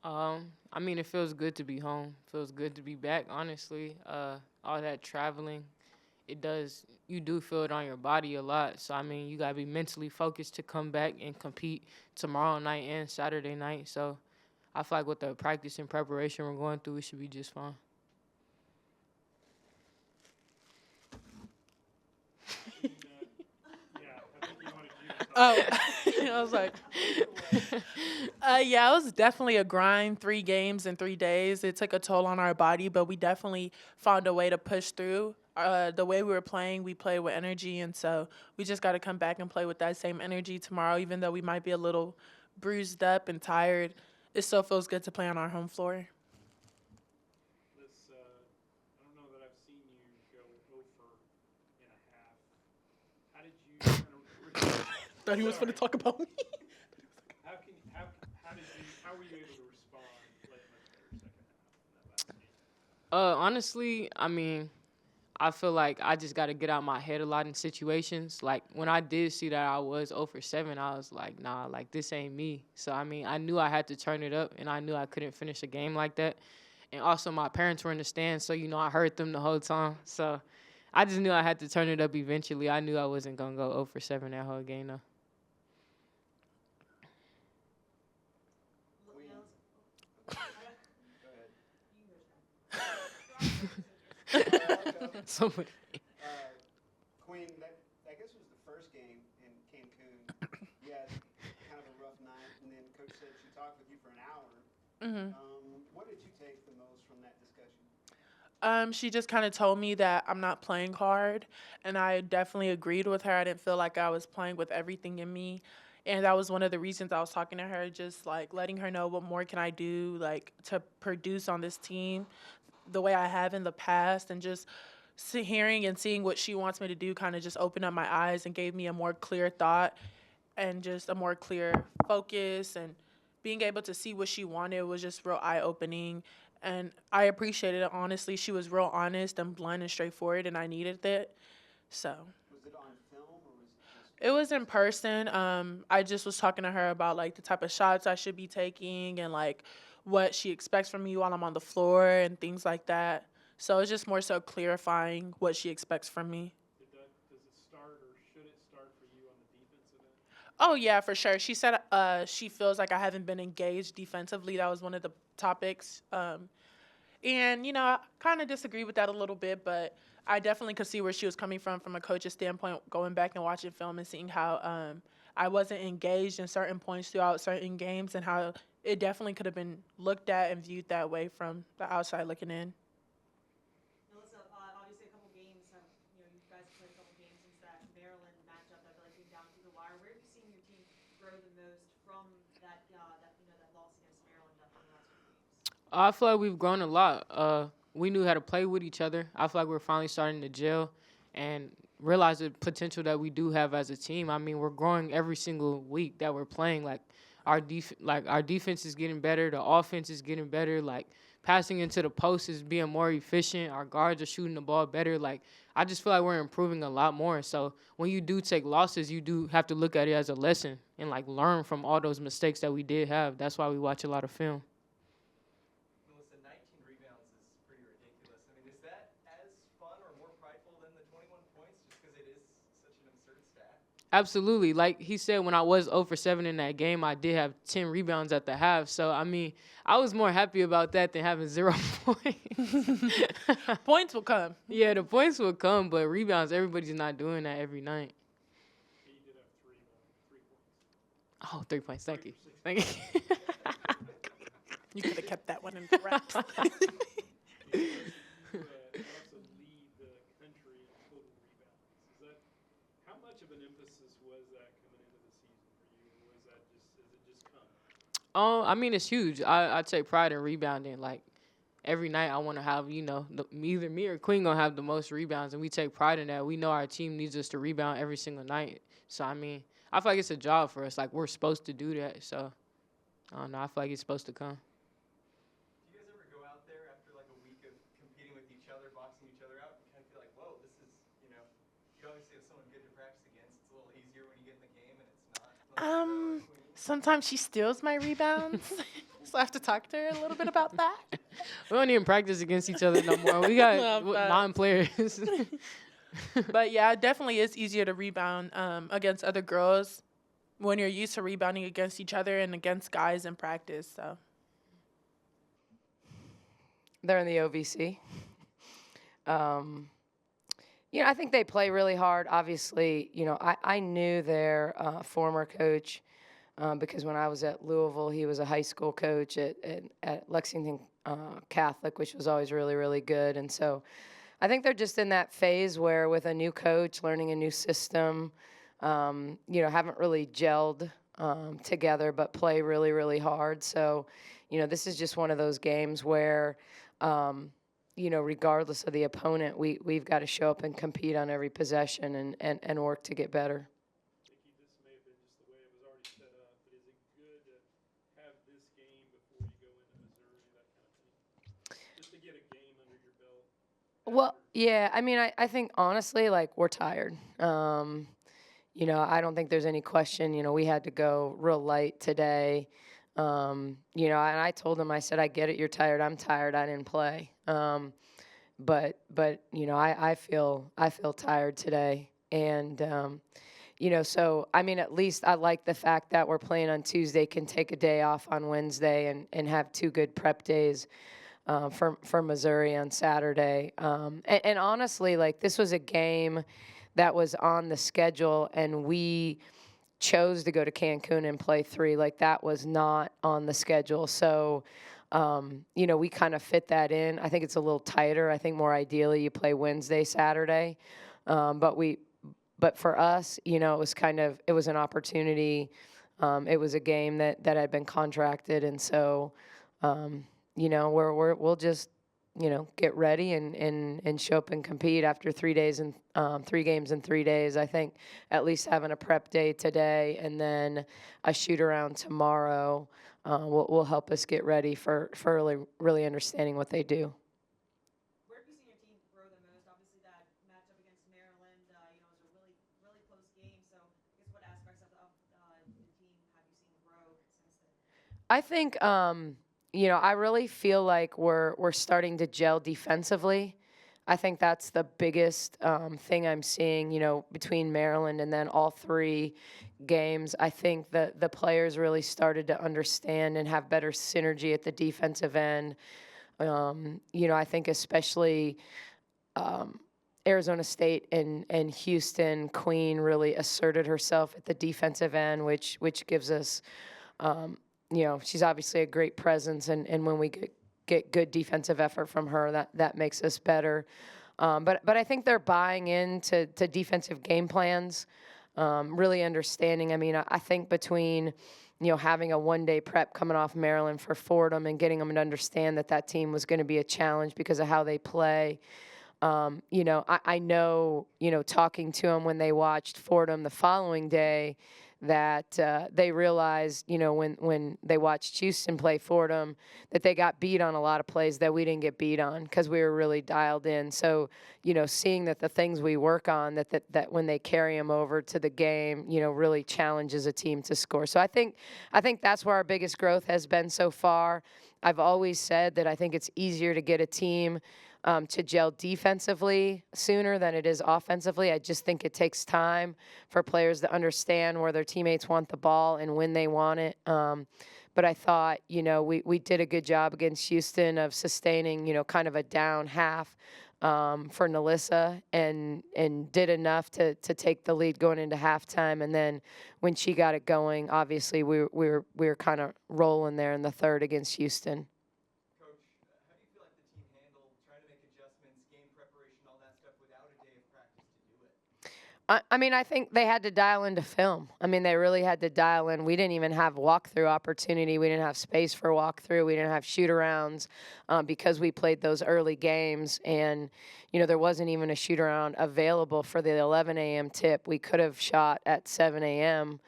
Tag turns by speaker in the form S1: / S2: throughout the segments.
S1: I mean, it feels good to be home. Feels good to be back. Honestly, all that traveling, it does. You do feel it on your body a lot. So I mean, you gotta be mentally focused to come back and compete tomorrow night and Saturday night. So I feel like with the practice and preparation we're going through, it should be just fine.
S2: Yeah, I think he wanted you to talk.
S3: Oh, I was like, yeah, it was definitely a grind. 3 games in 3 days. It took a toll on our body, but we definitely found a way to push through. The way we were playing, we played with energy, and so we just got to come back and play with that same energy tomorrow. Even though we might be a little bruised up and tired, it still feels good to play on our home floor.
S2: I don't know that I've seen you go over and a half. How did you kind of?
S3: Thought he was going
S2: Sorry.
S3: to talk about me.
S2: How were you able to respond like much better second half in that last game?
S1: Honestly, I mean, I feel like I just got to get out my head a lot in situations. Like when I did see that I was 0 for 7, I was like, nah, like this ain't me. So I mean, I knew I had to turn it up, and I knew I couldn't finish a game like that. And also, my parents were in the stands, so I heard them the whole time. So I just knew I had to turn it up eventually. I knew I wasn't gonna go 0 for 7 that whole game though. Somebody.
S4: Queen, I guess was the first game in Cancun. You had kind of a rough night, and then Coach said she talked with you for an hour.
S3: Hmm.
S4: What did you take the most from that discussion?
S3: She just kind of told me that I'm not playing hard, and I definitely agreed with her. I didn't feel like I was playing with everything in me, and that was one of the reasons I was talking to her, just like letting her know what more can I do, like to produce on this team, the way I have in the past, and just hearing and seeing what she wants me to do, kind of just opened up my eyes and gave me a more clear thought and just a more clear focus, and being able to see what she wanted was just real eye opening, and I appreciated it. Honestly, she was real honest and blunt and straightforward, and I needed it. So
S4: Was it on film or was it just?
S3: it was in person. I just was talking to her about like the type of shots I should be taking and like what she expects from me while I'm on the floor and things like that. So it's just more so clarifying what she expects from me.
S2: Does it start or should it start for you on the defensive end?
S3: Oh yeah, for sure. She said she feels like I haven't been engaged defensively. That was one of the topics. And I kind of disagree with that a little bit, but I definitely could see where she was coming from a coach's standpoint, going back and watching film and seeing how I wasn't engaged in certain points throughout certain games, and how it definitely could have been looked at and viewed that way from the outside looking in.
S5: Melissa, obviously a couple games have, you guys have played a couple games since that Maryland matchup that like came down to the wire. Where have you seen your team grow the most from that loss against Maryland after the last few games?
S1: I feel like we've grown a lot. We knew how to play with each other. I feel like we're finally starting to gel and realize the potential that we do have as a team. I mean, we're growing every single week that we're playing. Like our defense is getting better. The offense is getting better. Like passing into the post is being more efficient. Our guards are shooting the ball better. Like I just feel like we're improving a lot more. So when you do take losses, you do have to look at it as a lesson and like learn from all those mistakes that we did have. That's why we watch a lot of film.
S6: Melissa, 19 rebounds is pretty ridiculous. I mean, is that as fun or more prideful than the 21 points just because it is such an absurd stat?
S1: Absolutely. Like he said, when I was 0 for 7 in that game, I did have 10 rebounds at the half. So, I mean, I was more happy about that than having 0 points.
S3: Points will come.
S1: Yeah, the points will come, but rebounds, everybody's not doing that every night.
S2: Yeah, you did have 3 points.
S1: Oh, 3 points. Thank you.
S2: 6
S1: Thank
S2: points.
S1: you.
S3: You could have kept that one in the wraps.
S2: You also lead the country in total rebounds. How much of an emphasis was that coming into the season for you, or has it just come?
S1: I mean, it's huge. I take pride in rebounding. Like, every night I want to have, either me or Queen going to have the most rebounds, and we take pride in that. We know our team needs us to rebound every single night. So, I mean, I feel like it's a job for us. Like, we're supposed to do that. So, I don't know. I feel like it's supposed to come.
S6: Do you guys ever go out there after like a week of competing with each other, boxing each other out, and kind of feel like, whoa, this is, you obviously have someone good to practice against. It's a little easier when you get in the game and it's not like
S3: Sometimes she steals my rebounds. So I have to talk to her a little bit about that.
S1: We don't even practice against each other no more. We got
S3: No, but-
S1: 9 players.
S3: But yeah, it definitely is easier to rebound against other girls when you're used to rebounding against each other and against guys in practice. So
S7: They're in the OVC. I think they play really hard. Obviously, I knew their former coach because when I was at Louisville, he was a high school coach at Lexington Catholic, which was always really, really good. And so I think they're just in that phase where with a new coach, learning a new system, haven't really gelled together, but play really, really hard. So, this is just one of those games where, regardless of the opponent, we've got to show up and compete on every possession and work to get better.
S2: Nikki, this may have been just the way it was already set up, but is it good to have this game before you go into Missouri, that kind of thing? Just to get a game under your belt?
S7: Well, yeah, I mean, I think honestly, like, we're tired. I don't think there's any question, we had to go real light today. And I told him, I said, I get it, you're tired, I'm tired, I didn't play. But I feel tired today. And, so, I mean, at least I like the fact that we're playing on Tuesday, can take a day off on Wednesday and have 2 good prep days for Missouri on Saturday. And honestly, like, this was a game that was on the schedule, and we chose to go to Cancun and play 3. Like, that was not on the schedule. So, we kind of fit that in. I think it's a little tighter. I think more ideally you play Wednesday, Saturday. But for us, it was an opportunity. It was a game that had been contracted. And so, we'll just, get ready and show up and compete after 3 days and 3 games in 3 days. I think at least having a prep day today and then a shoot around tomorrow will help us get ready for really understanding what they do.
S5: Where have you seen your team grow the most? Obviously, that matchup against Maryland, was a really, really close game. So, I guess what aspects of the team have you seen grow since then?
S7: I think, I really feel like we're starting to gel defensively. I think that's the biggest thing I'm seeing, between Maryland and then all 3 games. I think that the players really started to understand and have better synergy at the defensive end. I think especially Arizona State and Houston, Queen really asserted herself at the defensive end, which gives us, she's obviously a great presence, and when we get good defensive effort from her, that makes us better. But I think they're buying into defensive game plans, really understanding. I mean, I think between, having a 1-day prep coming off Maryland for Fordham and getting them to understand that team was going to be a challenge because of how they play. I know, talking to them when they watched Fordham the following day, that they realized, when they watched Houston play Fordham, that they got beat on a lot of plays that we didn't get beat on because we were really dialed in. So, seeing that the things we work on, that when they carry them over to the game, really challenges a team to score. So I think that's where our biggest growth has been so far. I've always said that I think it's easier to get a team to gel defensively sooner than it is offensively. I just think it takes time for players to understand where their teammates want the ball and when they want it. But I thought, we did a good job against Houston of sustaining, kind of a down half for Nalissa and did enough to take the lead going into halftime. And then when she got it going, obviously we were kind of rolling there in the third against Houston.
S6: Coach, how do you feel like the team handled trying to make adjustments, game preparation, all that stuff without a day of practice to do it?
S7: I mean, I think they had to dial into film. I mean, they really had to dial in. We didn't even have walkthrough opportunity. We didn't have space for walkthrough. We didn't have shoot-arounds because we played those early games. And, there wasn't even a shoot-around available for the 11 a.m. tip. We could have shot at 7 a.m.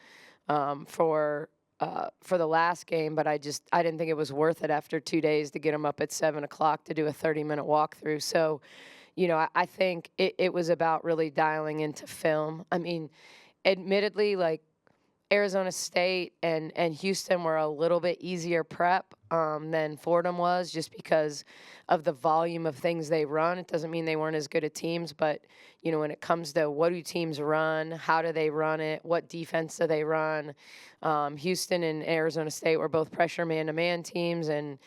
S7: For the last game, but I didn't think it was worth it after 2 days to get them up at 7 o'clock to do a 30-minute walkthrough. So, I think it was about really dialing into film. I mean, admittedly, like, Arizona State and Houston were a little bit easier prep than Fordham was, just because of the volume of things they run. It doesn't mean they weren't as good at teams, but when it comes to what do teams run, how do they run it, what defense do they run, Houston and Arizona State were both pressure man-to-man teams and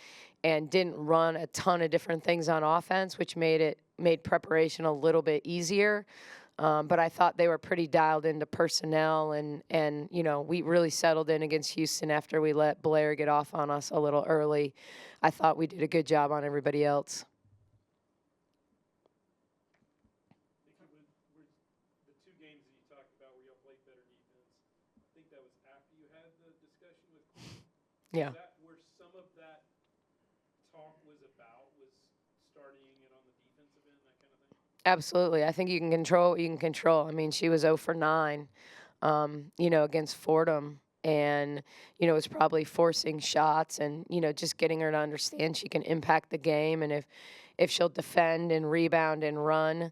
S7: didn't run a ton of different things on offense, which made preparation a little bit easier. But I thought they were pretty dialed into personnel, and we really settled in against Houston after we let Blair get off on us a little early. I thought we did a good job on everybody else.
S2: With the two games that you talked about where you all played better defense, I think that was after you had the discussion with Quinn.
S7: Yeah.
S2: Is that where some of that talk was about, was starting it on the defensive end, that kind of thing?
S7: Absolutely. I think you can control what you can control. I mean, she was 0 for 9, against Fordham. And, it was probably forcing shots and, just getting her to understand she can impact the game. And if she'll defend and rebound and run,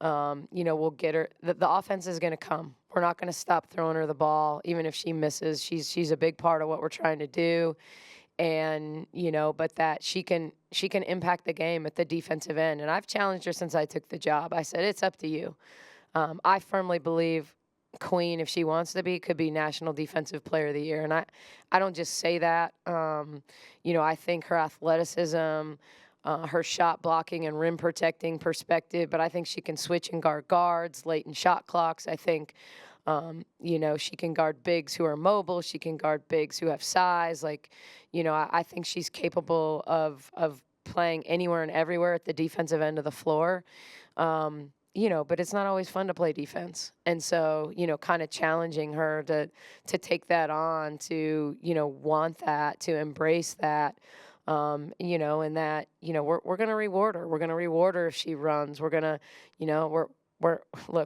S7: we'll get her. The offense is going to come. We're not going to stop throwing her the ball, even if she misses. She's a big part of what we're trying to do. And but that she can impact the game at the defensive end. And I've challenged her since I took the job. I said, it's up to you. I firmly believe Queen, if she wants to be, could be National Defensive Player of the Year. And I don't just say that. I think her athleticism, her shot blocking and rim protecting perspective, but I think she can switch and guard guards late in shot clocks. I think she can guard bigs who are mobile. She can guard bigs who have size. I think she's capable of playing anywhere and everywhere at the defensive end of the floor. But it's not always fun to play defense. And so, kind of challenging her to take that on, to, want that, to embrace that, and that, we're going to reward her. We're going to reward her if she runs. We're going to, we're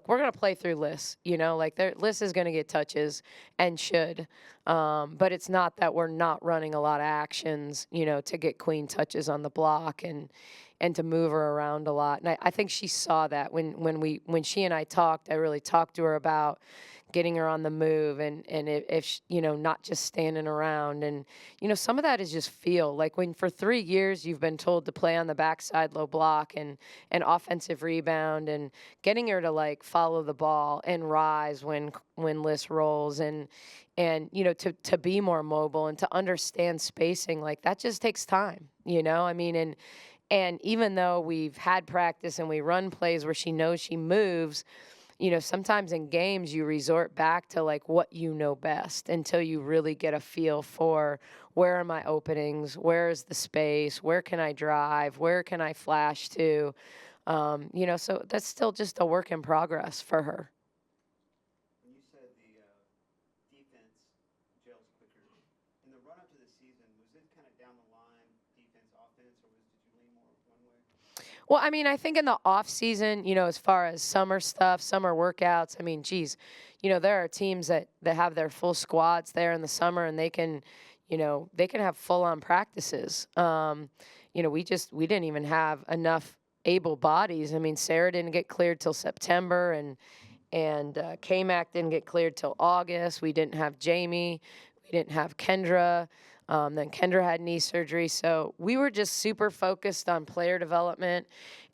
S7: going to play through Liz, Liz is going to get touches and should, but it's not that we're not running a lot of actions, to get Queen touches on the block and to move her around a lot. And I think she saw that when she and I talked. I really talked to her about getting her on the move and if not just standing around. And, some of that is just feel. Like when for 3 years you've been told to play on the backside low block and offensive rebound, and getting her to follow the ball and rise when Liz rolls and to be more mobile and to understand spacing, that just takes time, and even though we've had practice and we run plays where she knows she moves, sometimes in games you resort back to what you know best until you really get a feel for where are my openings, where is the space, where can I drive, where can I flash to, so that's still just a work in progress for her.
S4: When you said the defense gels quicker, in the run-up to the season, was it kind of down the line, defense, offense, or did you lean more one way?
S7: Well, I think in the off season, as far as summer stuff, summer workouts, there are teams that have their full squads there in the summer, and they can have full on practices. We didn't even have enough able bodies. Sarah didn't get cleared till September, and K-Mac didn't get cleared till August. We didn't have Jamie. We didn't have Kendra. Then Kendra had knee surgery. So we were just super focused on player development,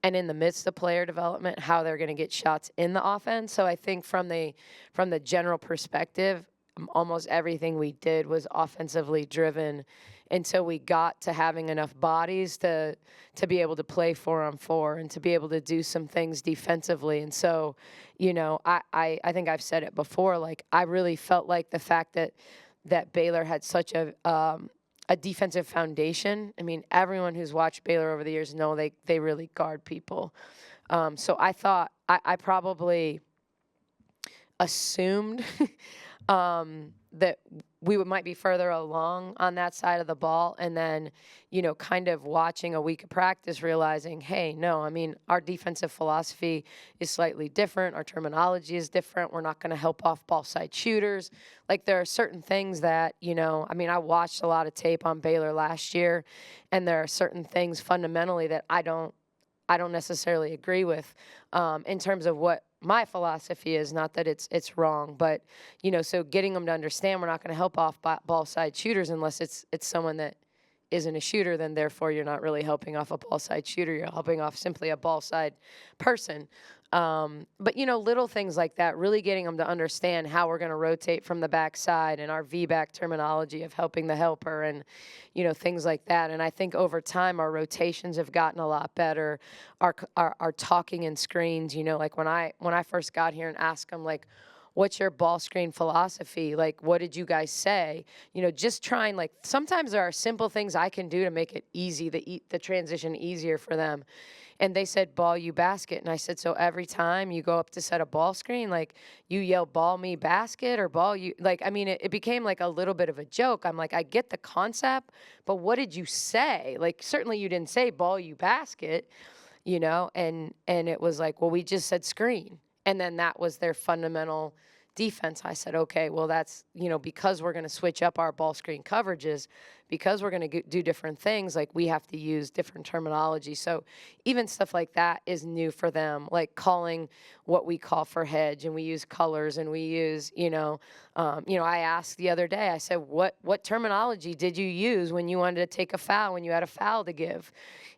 S7: and in the midst of player development, how they're going to get shots in the offense. So I think from the general perspective, almost everything we did was offensively driven until we got to having enough bodies to be able to play 4-on-4 and to be able to do some things defensively. And so, I think I've said it before, I really felt like the fact that Baylor had such a defensive foundation. Everyone who's watched Baylor over the years know they really guard people. So I thought I probably assumed that we might be further along on that side of the ball, and then, kind of watching a week of practice, realizing, hey, no, our defensive philosophy is slightly different. Our terminology is different. We're not going to help off ball side shooters. There are certain things that, I watched a lot of tape on Baylor last year, and there are certain things fundamentally that I don't necessarily agree with in terms of what my philosophy is, not that it's wrong, but so getting them to understand we're not going to help off ball side shooters unless it's someone that isn't a shooter, then therefore you're not really helping off a ball side shooter. You're helping off simply a ball side person. But little things like that, really getting them to understand how we're going to rotate from the backside and our V-back terminology of helping the helper and, things like that. And I think over time our rotations have gotten a lot better. Our talking in screens, like when I first got here and asked them, like, what's your ball screen philosophy? Like, what did you guys say? Just trying, like, sometimes there are simple things I can do to make it easy, the transition easier for them. And they said, ball you basket. And I said, so every time you go up to set a ball screen, like, you yell ball me basket or ball you, like, I mean, it became like a little bit of a joke. I'm like, I get the concept, but what did you say? Like, certainly you didn't say ball you basket, and it was like, well, we just said screen. And then that was their fundamental defense. I said, okay, well, that's, because we're going to switch up our ball screen coverages, because we're going to do different things, like, we have to use different terminology. So even stuff like that is new for them, like calling what we call for hedge, and we use colors, and we use, I asked the other day, I said, what terminology did you use when you wanted to take a foul, when you had a foul to give?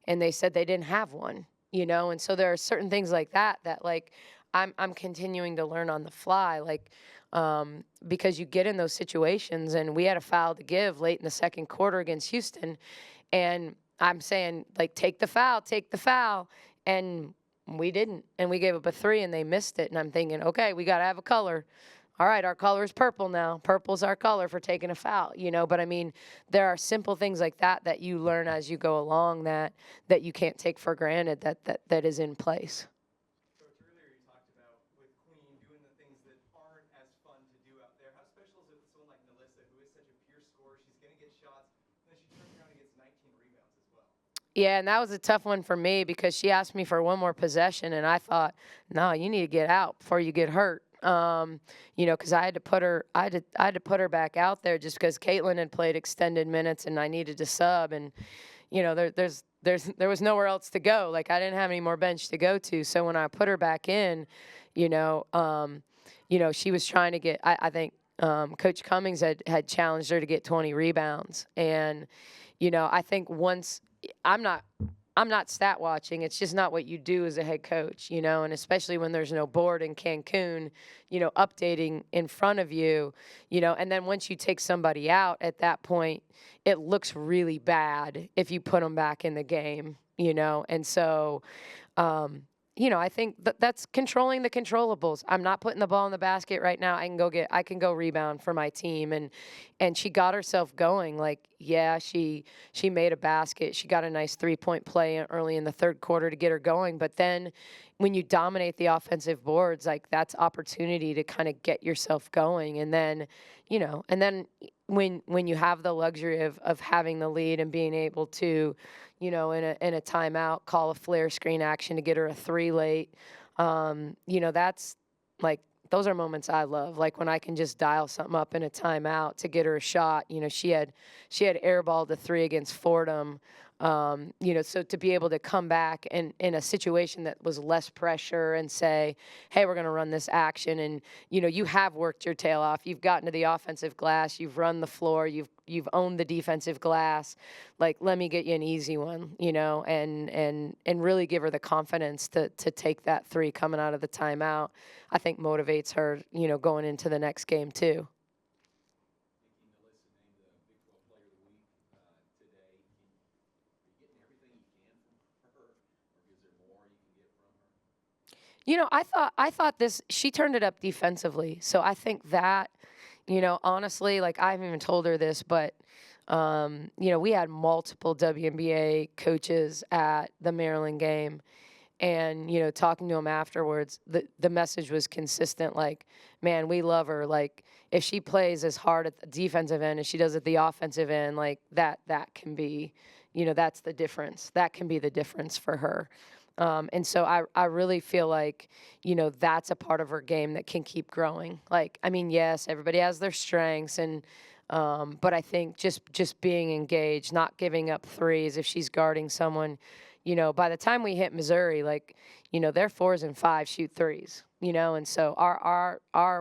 S7: And they said they didn't have one, and so there are certain things like that, like, I'm continuing to learn on the fly, like, because you get in those situations, and we had a foul to give late in the second quarter against Houston, and I'm saying, like, take the foul, and we didn't, and we gave up a 3, and they missed it, and I'm thinking, okay, we got to have a color. All right, our color is purple now. Purple's our color for taking a foul, But, I mean, there are simple things like that you learn as you go along that you can't take for granted that is in place. Yeah, and that was a tough one for me because she asked me for one more possession, and I thought, no, you need to get out before you get hurt. Because I had to put her back out there just because Caitlin had played extended minutes, and I needed to sub, and there was nowhere else to go. Like, I didn't have any more bench to go to. So when I put her back in, she was trying to get. I think Coach Cummings had challenged her to get 20 rebounds, and I think once. I'm not stat watching. It's just not what you do as a head coach, and especially when there's no board in Cancun, updating in front of you, and then once you take somebody out at that point, it looks really bad if you put them back in the game, and so, I think that's controlling the controllables. I'm not putting the ball in the basket right now. I can go rebound for my team. And she got herself going. Like, yeah, she made a basket. She got a nice 3-point play early in the third quarter to get her going. But then when you dominate the offensive boards, like, that's opportunity to kind of get yourself going. And then, when you have the luxury of having the lead and being able to, in a timeout, call a flare screen action to get her a 3 late. That's like, those are moments I love. Like, when I can just dial something up in a timeout to get her a shot. She had airballed a 3 against Fordham. So to be able to come back and in a situation that was less pressure and say, hey, we're going to run this action. And, you have worked your tail off. You've gotten to the offensive glass. You've run the floor. You've owned the defensive glass. Like, let me get you an easy one, and really give her the confidence to take that 3 coming out of the timeout. I think motivates her, going into the next game too. I thought she turned it up defensively. So I think that, honestly, like, I haven't even told her this, but, we had multiple WNBA coaches at the Maryland game. And, talking to them afterwards, the message was consistent. Like, man, we love her. Like, if she plays as hard at the defensive end as she does at the offensive end, like, that can be, that's the difference. That can be the difference for her. And so I really feel like, that's a part of her game that can keep growing. Like, I mean, yes, everybody has their strengths, but I think just being engaged, not giving up threes if she's guarding someone, by the time we hit Missouri, like, their 4s and 5s shoot 3s, and so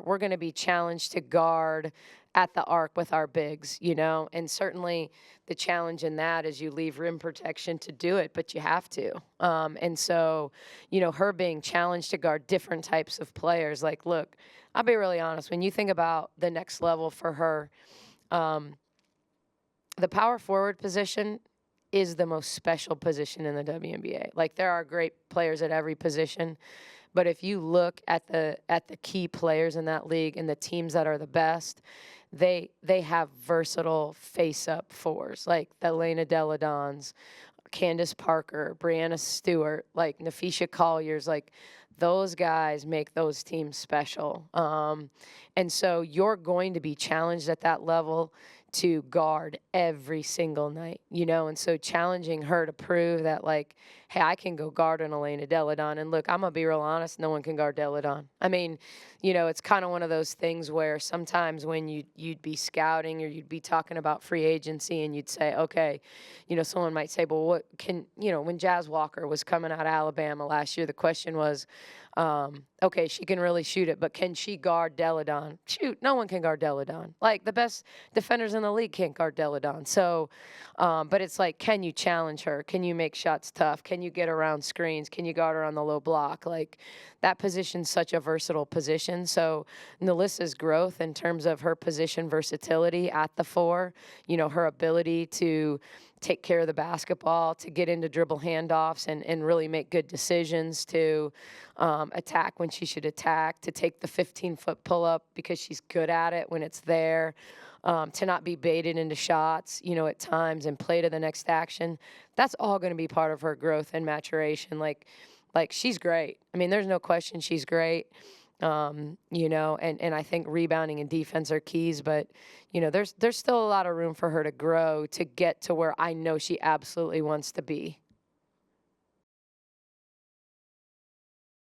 S7: we're going to be challenged to guard at the arc with our bigs, and certainly the challenge in that is you leave rim protection to do it, but you have to. And so, her being challenged to guard different types of players, like, look, I'll be really honest, when you think about the next level for her, the power forward position is the most special position in the WNBA. Like, there are great players at every position, but if you look at the key players in that league and the teams that are the best, they have versatile face-up fours, like the Elena Deladons, Candace Parker, Brianna Stewart, like Nafisha Collier's, like those guys make those teams special. And so you're going to be challenged at that level to guard every single night, and so challenging her to prove that, like, hey, I can go guard an Elena Deladon. And look, I'm going to be real honest, no one can guard Deladon. I mean, it's kind of one of those things where sometimes when you'd be scouting or you'd be talking about free agency and you'd say, okay, someone might say, well, what can, when Jazz Walker was coming out of Alabama last year, the question was, okay, she can really shoot it, but can she guard Deladon? Shoot, no one can guard Deladon. Like, the best defenders in the league can't guard Deladon. So, but it's like, can you challenge her? Can you make shots tough? Can you get around screens? Can you guard her on the low block? Like, that position's such a versatile position. So Nalissa's growth in terms of her position versatility at the 4, her ability to take care of the basketball, to get into dribble handoffs and really make good decisions, to attack when she should attack, to take the 15-foot pull-up because she's good at it when it's there, to not be baited into shots, at times, and play to the next action. That's all going to be part of her growth and maturation. Like she's great. I mean, there's no question she's great. And I think rebounding and defense are keys, but, there's still a lot of room for her to grow to get to where I know she absolutely wants to be.